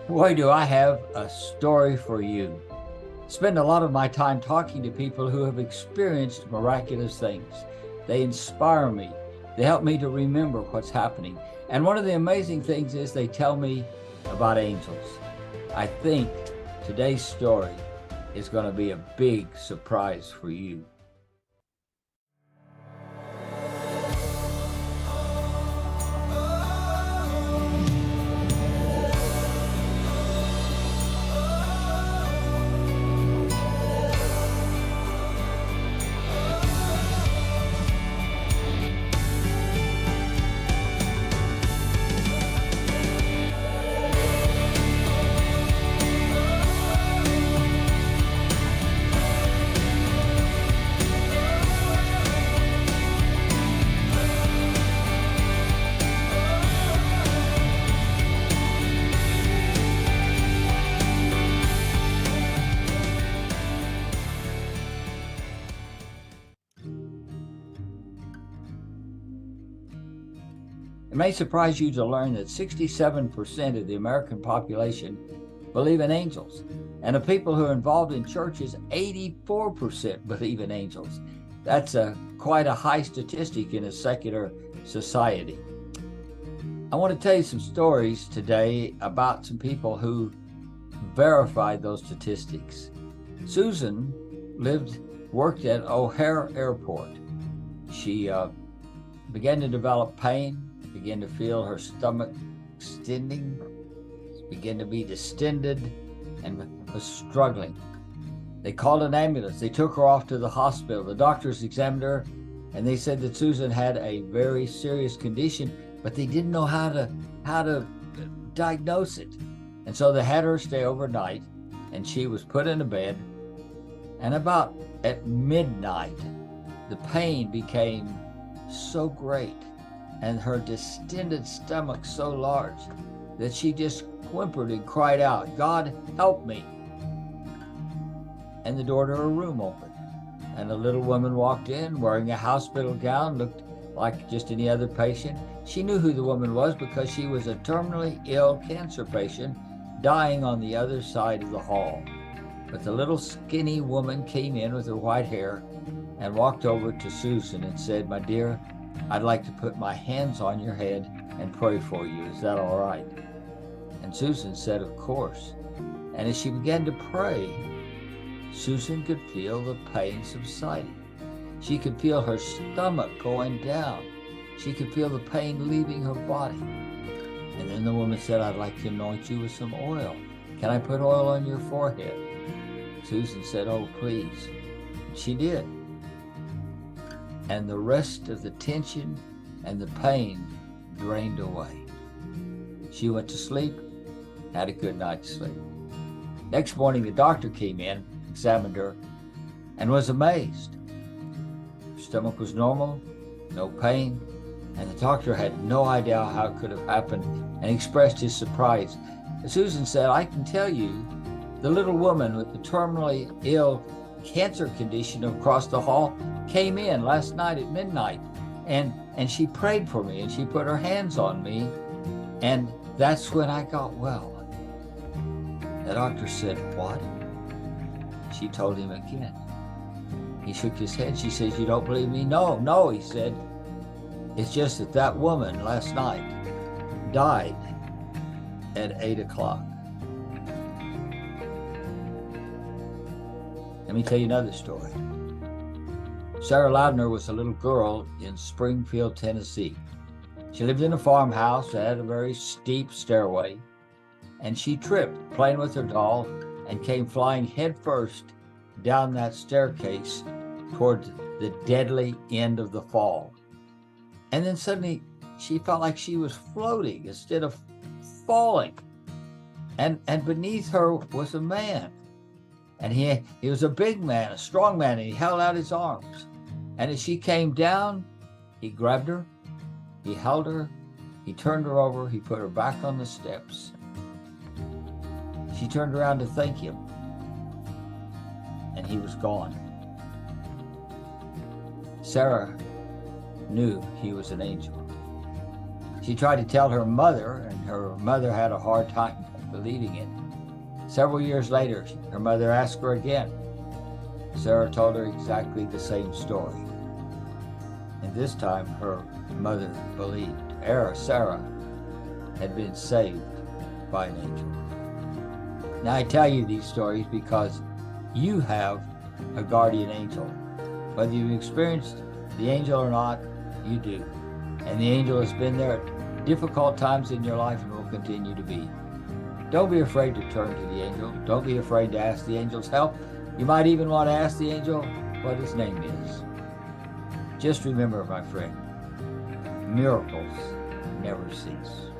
Boy, do I have a story for you. Spend a lot of my time talking to people who have experienced miraculous things. They inspire me. They help me to remember what's happening. And one of the amazing things is they tell me about angels. I think today's story is going to be a big surprise for you. It may surprise you to learn that 67% of the American population believe in angels. And of people who are involved in churches, 84% believe in angels. That's quite a high statistic in a secular society. I want to tell you some stories today about some people who verified those statistics. Susan worked at O'Hare Airport. She began to develop pain, began to feel her stomach extending, began to be distended, and was struggling. They called an ambulance. They took her off to the hospital. The doctors examined her, and they said that Susan had a very serious condition, but they didn't know how to diagnose it. And so they had her stay overnight, and she was put in a bed. And about at midnight, the pain became so great and her distended stomach so large that she just whimpered and cried out, "God, help me." And the door to her room opened, and a little woman walked in wearing a hospital gown, looked like just any other patient. She knew who the woman was because she was a terminally ill cancer patient dying on the other side of the hall. But the little skinny woman came in with her white hair and walked over to Susan and said, "My dear, I'd like to put my hands on your head and pray for you. Is that all right?" And Susan said, "Of course." And as she began to pray, Susan could feel the pain subsiding. She could feel her stomach going down. She could feel the pain leaving her body. And then the woman said, "I'd like to anoint you with some oil. Can I put oil on your forehead?" Susan said, "Oh, please." She did. And the rest of the tension and the pain drained away. She went to sleep, had a good night's sleep. Next morning, the doctor came in, examined her, and was amazed. Her stomach was normal, no pain, and the doctor had no idea how it could have happened and expressed his surprise. Susan said, "I can tell you, the little woman with the terminally ill cancer condition across the hall came in last night at midnight, and she prayed for me, and she put her hands on me, and that's when I got well." The doctor said, "What?" She told him again. He shook his head. She says, "You don't believe me?" No, he said. "It's just that woman last night died at 8 o'clock. Let me tell you another story. Sarah Loudner was a little girl in Springfield, Tennessee. She lived in a farmhouse that had a very steep stairway, and she tripped playing with her doll and came flying headfirst down that staircase toward the deadly end of the fall. And then suddenly she felt like she was floating instead of falling. And beneath her was a man. And he was a big man, a strong man, and he held out his arms. And as she came down, he grabbed her, he held her, he turned her over, he put her back on the steps. She turned around to thank him, and he was gone. Sarah knew he was an angel. She tried to tell her mother, and her mother had a hard time believing it. Several years later, her mother asked her again. Sarah told her exactly the same story. And this time, her mother believed Sarah had been saved by an angel. Now, I tell you these stories because you have a guardian angel. Whether you've experienced the angel or not, you do. And the angel has been there at difficult times in your life and will continue to be. Don't be afraid to turn to the angel. Don't be afraid to ask the angel's help. You might even want to ask the angel what his name is. Just remember, my friend, miracles never cease.